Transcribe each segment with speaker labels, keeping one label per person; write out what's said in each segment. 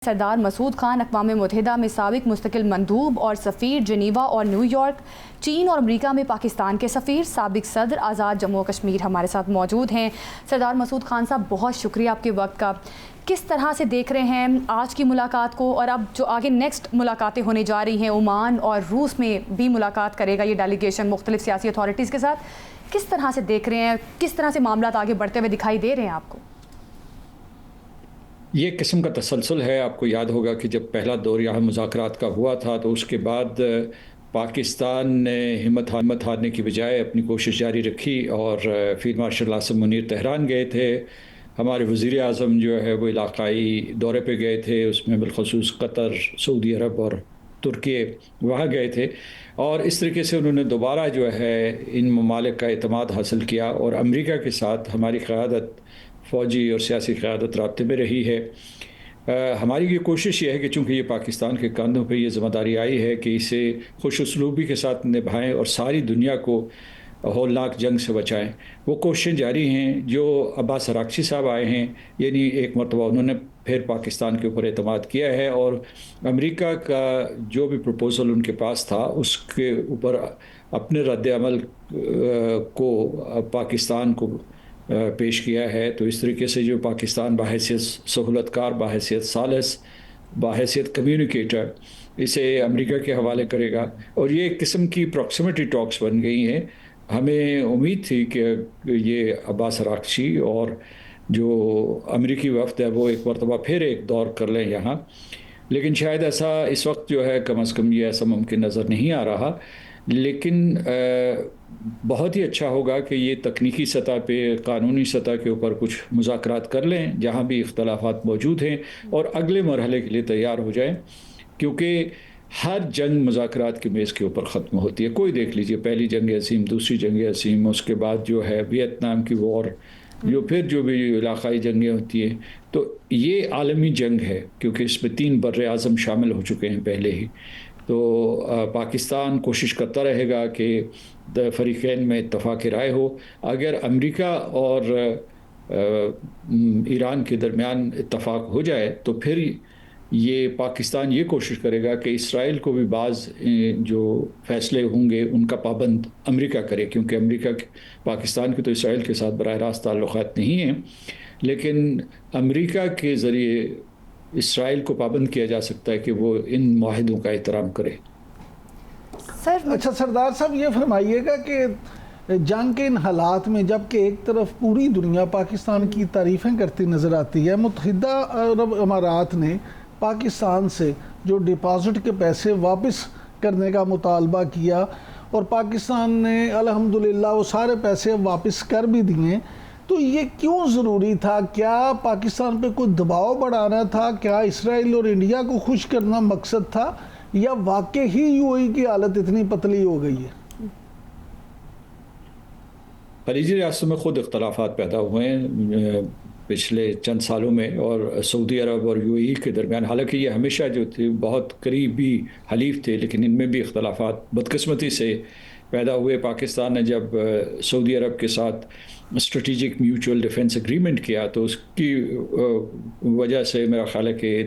Speaker 1: سردار مسعود خان اقوام متحدہ میں سابق مستقل مندوب اور سفیر، جنیوا اور نیو یارک، چین اور امریکہ میں پاکستان کے سفیر، سابق صدر آزاد جموں و کشمیر ہمارے ساتھ موجود ہیں۔ سردار مسعود خان صاحب، بہت شکریہ آپ کے وقت کا۔ کس طرح سے دیکھ رہے ہیں آج کی ملاقات کو، اور اب جو آگے نیکسٹ ملاقاتیں ہونے جا رہی ہیں، عمان اور روس میں بھی ملاقات کرے گا یہ ڈیلیگیشن مختلف سیاسی اتھارٹیز کے ساتھ، کس طرح سے دیکھ رہے ہیں، کس طرح سے معاملات آگے بڑھتے ہوئے دکھائی دے رہے ہیں آپ کو؟
Speaker 2: یہ قسم کا تسلسل ہے۔ آپ کو یاد ہوگا کہ جب پہلا دور یہاں مذاکرات کا ہوا تھا تو اس کے بعد پاکستان نے ہمت ہارنے کی بجائے اپنی کوشش جاری رکھی اور field marshal Asim Munir Tehran گئے تھے۔ ہمارے وزیر اعظم جو ہے وہ علاقائی دورے پہ گئے تھے، اس میں بالخصوص قطر، سعودی عرب اور ترکیے وہاں گئے تھے، اور اس طریقے سے انہوں نے دوبارہ جو ہے ان ممالک کا اعتماد حاصل کیا، اور امریکہ کے ساتھ ہماری قیادت، فوجی اور سیاسی قیادت رابطے میں رہی ہے۔ ہماری یہ کوشش یہ ہے کہ چونکہ یہ پاکستان کے کاندھوں پہ یہ ذمہ داری آئی ہے کہ اسے خوش اسلوبی کے ساتھ نبھائیں اور ساری دنیا کو ہولناک جنگ سے بچائیں۔ وہ کوششیں جاری ہیں۔ جو عباس عراقچی صاحب آئے ہیں، یعنی ایک مرتبہ انہوں نے پھر پاکستان کے اوپر اعتماد کیا ہے، اور امریکہ کا جو بھی پروپوزل ان کے پاس تھا اس کے اوپر اپنے رد عمل کو پاکستان کو پیش کیا ہے۔ تو اس طریقے سے جو پاکستان بحیثیت سہولت کار، بحیثیت ثالث، بحیثیت کمیونیکیٹر اسے امریکہ کے حوالے کرے گا، اور یہ ایک قسم کی پروکسیمیٹی ٹاکس بن گئی ہیں۔ ہمیں امید تھی کہ یہ عباس عراقچی اور جو امریکی وفد ہے وہ ایک مرتبہ پھر ایک دور کر لیں یہاں، لیکن شاید ایسا اس وقت جو ہے کم از کم یہ ایسا ممکن نظر نہیں آ رہا۔ لیکن بہت ہی اچھا ہوگا کہ یہ تکنیکی سطح پہ، قانونی سطح کے اوپر کچھ مذاکرات کر لیں جہاں بھی اختلافات موجود ہیں، اور اگلے مرحلے کے لیے تیار ہو جائیں، کیونکہ ہر جنگ مذاکرات کی میز کے اوپر ختم ہوتی ہے۔ کوئی دیکھ لیجئے، پہلی جنگ عظیم، دوسری جنگ عظیم، اس کے بعد جو ہے ویتنام کی وار، پھر جو بھی علاقائی جنگیں ہوتی ہیں، تو یہ عالمی جنگ ہے کیونکہ اس میں 3 بر اعظم شامل ہو چکے ہیں پہلے ہی۔ تو پاکستان کوشش کرتا رہے گا کہ فریقین میں اتفاق رائے ہو۔ اگر امریکہ اور ایران کے درمیان اتفاق ہو جائے تو پھر یہ پاکستان یہ کوشش کرے گا کہ اسرائیل کو بھی بعض جو فیصلے ہوں گے ان کا پابند امریکہ کرے، کیونکہ امریکہ پاکستان کے تو اسرائیل کے ساتھ براہ راست تعلقات نہیں ہیں، لیکن امریکہ کے ذریعے اسرائیل کو پابند کیا جا سکتا ہے کہ وہ ان معاہدوں کا احترام کرے۔
Speaker 3: اچھا سردار صاحب، یہ فرمائیے گا کہ جنگ کے ان حالات میں جب کہ ایک طرف پوری دنیا پاکستان کی تعریفیں کرتی نظر آتی ہے، متحدہ عرب امارات نے پاکستان سے جو ڈپازٹ کے پیسے واپس کرنے کا مطالبہ کیا، اور پاکستان نے الحمدللہ وہ سارے پیسے واپس کر بھی دیے، تو یہ کیوں ضروری تھا؟ کیا پاکستان پہ کوئی دباؤ بڑھانا تھا؟ کیا اسرائیل اور انڈیا کو خوش کرنا مقصد تھا، یا واقع ہی یو اے ای کی حالت اتنی پتلی ہو گئی ہے؟
Speaker 2: خلیجی ریاستوں میں خود اختلافات پیدا ہوئے ہیں پچھلے چند سالوں میں، اور سعودی عرب اور یو اے ای کے درمیان، حالانکہ یہ ہمیشہ جو تھے بہت قریبی حلیف تھے، لیکن ان میں بھی اختلافات بدقسمتی سے پیدا ہوئے۔ پاکستان نے جب سعودی عرب کے ساتھ اسٹریٹجک میوچول ڈیفنس اگریمنٹ کیا تو اس کی وجہ سے میرا خیال ہے کہ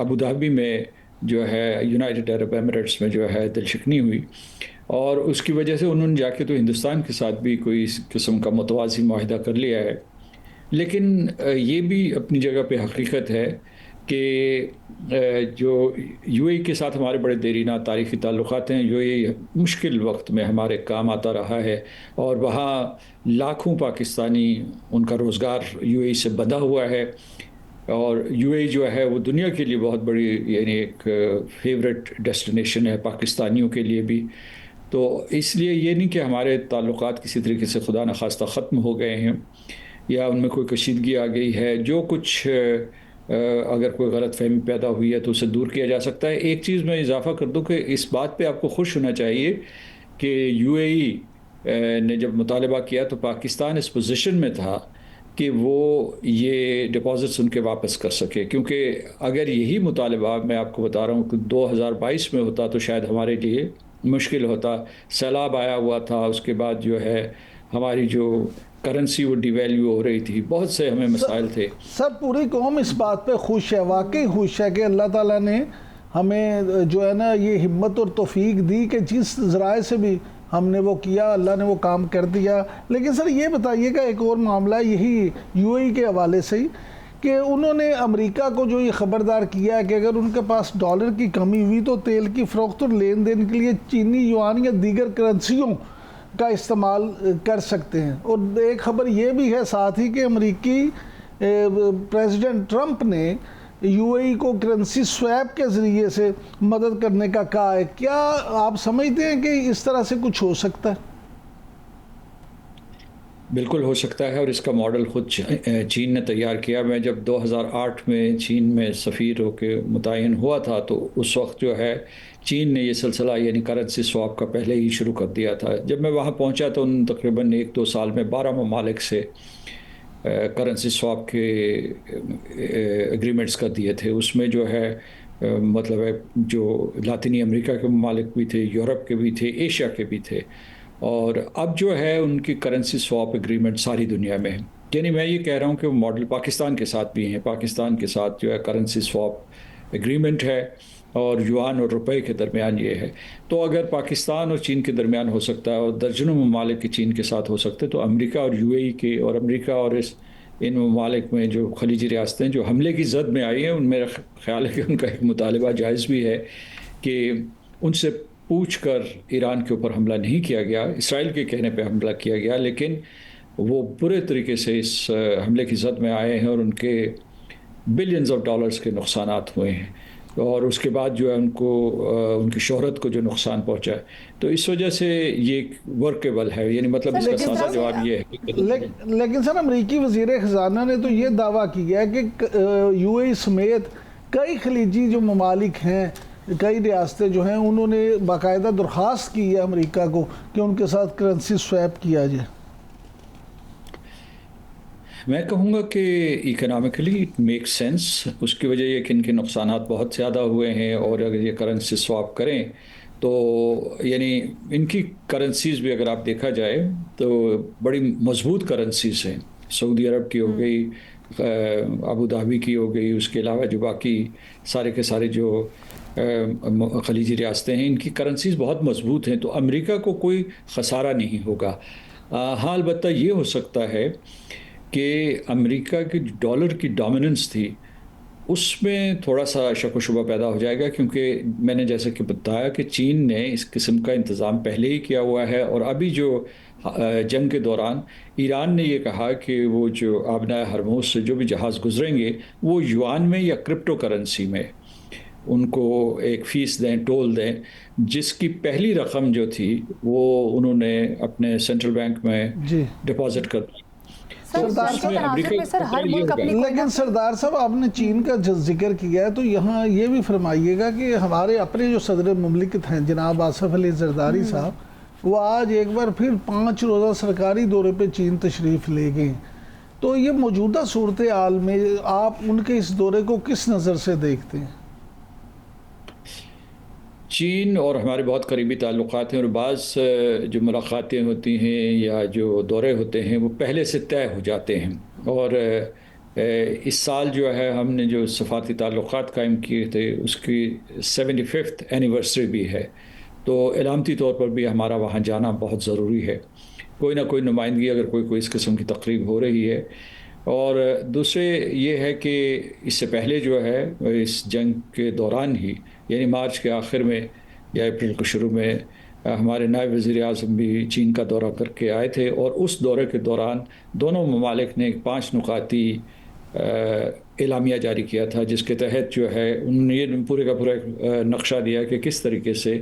Speaker 2: ابو ظہبی میں جو ہے یونائٹڈ عرب ایمریٹس میں جو ہے دل شکنی ہوئی، اور اس کی وجہ سے انہوں نے جا کے تو ہندوستان کے ساتھ بھی کوئی اس قسم کا متوازی معاہدہ کر لیا ہے۔ لیکن یہ بھی اپنی جگہ پہ حقیقت ہے کہ جو یو اے ای کے ساتھ ہمارے بڑے دیرینہ تاریخی تعلقات ہیں، یو اے ای مشکل وقت میں ہمارے کام آتا رہا ہے، اور وہاں لاکھوں پاکستانی ان کا روزگار یو اے ای سے بندھا ہوا ہے، اور یو اے ای جو ہے وہ دنیا کے لیے بہت بڑی، یعنی ایک فیوریٹ ڈیسٹینیشن ہے پاکستانیوں کے لیے بھی۔ تو اس لیے یہ نہیں کہ ہمارے تعلقات کسی طریقے سے خدا نخواستہ ختم ہو گئے ہیں یا ان میں کوئی کشیدگی آ گئی ہے۔ جو کچھ اگر کوئی غلط فہمی پیدا ہوئی ہے تو اسے دور کیا جا سکتا ہے۔ ایک چیز میں اضافہ کر دوں کہ اس بات پہ آپ کو خوش ہونا چاہیے کہ یو اے ای نے جب مطالبہ کیا تو پاکستان اس پوزیشن میں تھا کہ وہ یہ ڈپازٹس ان کے واپس کر سکے، کیونکہ اگر یہی مطالبہ میں آپ کو بتا رہا ہوں کہ 2022 میں ہوتا تو شاید ہمارے لیے مشکل ہوتا۔ سیلاب آیا ہوا تھا، اس کے بعد جو ہے ہماری جو کرنسی وہ ڈی ویلیو ہو رہی تھی، بہت سے ہمیں مسائل تھے.
Speaker 3: سر پوری قوم اس بات پہ خوش ہے، واقعی خوش ہے کہ اللہ تعالیٰ نے ہمیں جو ہے نا یہ ہمت اور توفیق دی کہ جس ذرائع سے بھی ہم نے وہ کیا اللہ نے وہ کام کر دیا. لیکن سر یہ بتائیے کہ ایک اور معاملہ یہی یو اے ای کے حوالے سے ہی کہ انہوں نے امریکہ کو جو یہ خبردار کیا ہے کہ اگر ان کے پاس ڈالر کی کمی ہوئی تو تیل کی فروخت اور لین دین کے لیے چینی یوان یا دیگر کرنسیوں کا استعمال کر سکتے ہیں. اور ایک خبر یہ بھی ہے ساتھ ہی کہ امریکی پریزیڈنٹ ٹرمپ نے یو اے ای کو کرنسی سویپ کے ذریعے سے مدد کرنے کا کہا ہے. کیا آپ سمجھتے ہیں کہ اس طرح سے کچھ ہو سکتا ہے؟
Speaker 2: بالکل ہو سکتا ہے، اور اس کا ماڈل خود چین نے تیار کیا. میں جب 2008 میں چین میں سفیر ہو کے متعین ہوا تھا تو اس وقت جو ہے چین نے یہ سلسلہ یعنی کرنسی سواپ کا پہلے ہی شروع کر دیا تھا. جب میں وہاں پہنچا تو ان تقریباً 1-2 سال میں 12 ممالک سے کرنسی سواپ کے اگریمنٹس کر دیے تھے. اس میں جو ہے مطلب ہے جو لاطینی امریکہ کے ممالک بھی تھے، یورپ کے بھی تھے، ایشیا کے بھی تھے، اور اب جو ہے ان کی کرنسی سواپ اگریمنٹ ساری دنیا میں ہے. یعنی میں یہ کہہ رہا ہوں کہ وہ ماڈل پاکستان کے ساتھ بھی ہیں. پاکستان کے ساتھ جو ہے کرنسی سواپ اگریمنٹ ہے اور یوان اور روپے کے درمیان یہ ہے. تو اگر پاکستان اور چین کے درمیان ہو سکتا ہے اور درجنوں ممالک کے چین کے ساتھ ہو سکتے ہیں تو امریکہ اور یو اے ای کے اور امریکہ اور ان ممالک میں جو خلیجی ریاستیں جو حملے کی زد میں آئی ہیں ان میرا خیال ہے کہ ان کا ایک مطالبہ جائز بھی ہے کہ ان سے پوچھ کر ایران کے اوپر حملہ نہیں کیا گیا، اسرائیل کے کہنے پہ حملہ کیا گیا، لیکن وہ برے طریقے سے اس حملے کی زد میں آئے ہیں اور ان کے بلینز آف ڈالرز کے نقصانات ہوئے ہیں، اور اس کے بعد جو ہے ان کی شہرت کو جو نقصان پہنچا ہے. تو اس وجہ سے یہ ورکیبل ہے، یعنی مطلب اس کا سادہ جواب یہ ہے.
Speaker 3: لیکن سر امریکی وزیر خزانہ نے تو یہ دعویٰ کیا ہے کہ یو اے ای سمیت کئی خلیجی جو ممالک ہیں، کئی ریاستیں جو ہیں انہوں نے باقاعدہ درخواست کی ہے امریکہ کو کہ ان کے ساتھ کرنسی سویپ کیا جائے.
Speaker 2: میں کہوں گا کہ اکنامکلی اٹ میک سینس. اس کی وجہ یہ کہ ان کے نقصانات بہت زیادہ ہوئے ہیں، اور اگر یہ کرنسی سواپ کریں تو یعنی ان کی کرنسیز بھی اگر آپ دیکھا جائے تو بڑی مضبوط کرنسیز ہیں. سعودی عرب کی ہو گئی، ابو دھابی کی ہو گئی، اس کے علاوہ جو باقی سارے کے سارے جو خلیجی ریاستیں ہیں ان کی کرنسیز بہت مضبوط ہیں. تو امریکہ کو کوئی خسارہ نہیں ہوگا. ہاں البتہ یہ ہو سکتا ہے کہ امریکہ کی ڈالر کی ڈومیننس تھی اس میں تھوڑا سا شک و شبہ پیدا ہو جائے گا، کیونکہ میں نے جیسے کہ بتایا کہ چین نے اس قسم کا انتظام پہلے ہی کیا ہوا ہے، اور ابھی جو جنگ کے دوران ایران نے یہ کہا کہ وہ جو آبنائے ہرموز سے جو بھی جہاز گزریں گے وہ یوان میں یا کرپٹو کرنسی میں ان کو ایک فیس دیں، ٹول دیں، جس کی پہلی رقم جو تھی وہ انہوں نے اپنے سینٹرل بینک میں ڈپازٹ کر دی.
Speaker 3: لیکن سردار صاحب آپ نے چین کا ذکر کیا ہے تو یہاں یہ بھی فرمائیے گا کہ ہمارے اپنے جو صدر مملکت ہیں جناب آصف علی زرداری صاحب، وہ آج ایک بار پھر 5 روزہ سرکاری دورے پہ چین تشریف لے گئے. تو یہ موجودہ صورتحال میں آپ ان کے اس دورے کو کس نظر سے دیکھتے ہیں؟
Speaker 2: چین اور ہمارے بہت قریبی تعلقات ہیں، اور بعض جو ملاقاتیں ہوتی ہیں یا جو دورے ہوتے ہیں وہ پہلے سے طے ہو جاتے ہیں. اور اس سال جو ہے ہم نے جو سفارتی تعلقات قائم کیے تھے اس کی 75th اینیورسری بھی ہے، تو علامتی طور پر بھی ہمارا وہاں جانا بہت ضروری ہے. کوئی نہ کوئی نمائندگی اگر کوئی اس قسم کی تقریب ہو رہی ہے. اور دوسرے یہ ہے کہ اس سے پہلے جو ہے اس جنگ کے دوران ہی یعنی مارچ کے آخر میں یا اپریل کے شروع میں ہمارے نائب وزیر اعظم بھی چین کا دورہ کر کے آئے تھے، اور اس دورے کے دوران دونوں ممالک نے 5 نکاتی اعلامیہ جاری کیا تھا، جس کے تحت جو ہے انہوں نے یہ پورے کا پورا نقشہ دیا کہ کس طریقے سے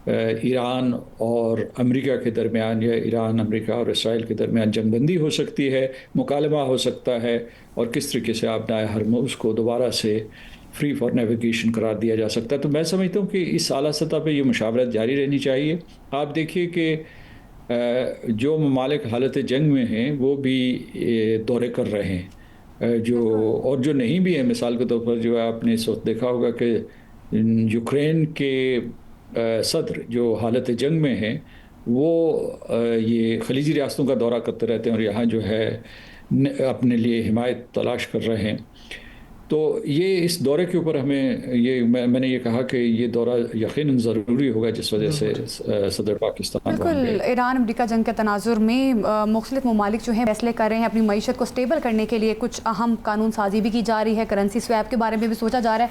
Speaker 2: ایران اور امریکہ کے درمیان یا ایران، امریکہ اور اسرائیل کے درمیان جنگ بندی ہو سکتی ہے، مکالمہ ہو سکتا ہے، اور کس طریقے سے آبنائے ہرموز کو دوبارہ سے فری فار نیویگیشن قرار دیا جا سکتا ہے. تو میں سمجھتا ہوں کہ اس اعلیٰ سطح پہ یہ مشاورت جاری رہنی چاہیے. آپ دیکھیے کہ جو ممالک حالت جنگ میں ہیں وہ بھی دورے کر رہے ہیں، اور جو نہیں بھی ہیں، مثال کے طور پر جو آپ نے اس وقت دیکھا ہوگا کہ یوکرین کے صدر جو حالت جنگ میں ہیں وہ یہ خلیجی ریاستوں کا دورہ کرتے رہتے ہیں اور یہاں جو ہے اپنے لیے حمایت تلاش کر رہے ہیں. تو یہ اس دورے کے اوپر ہمیں میں نے یہ کہا کہ یہ دورہ یقیناً ضروری ہوگا جس وجہ سے صدر پاکستان
Speaker 1: بالکل. ایران امریکہ جنگ کے تناظر میں مختلف ممالک جو ہیں فیصلے کر رہے ہیں اپنی معیشت کو سٹیبل کرنے کے لیے. کچھ اہم قانون سازی بھی کی جا رہی ہے, کرنسی سویپ کے بارے میں بھی سوچا جا رہا ہے.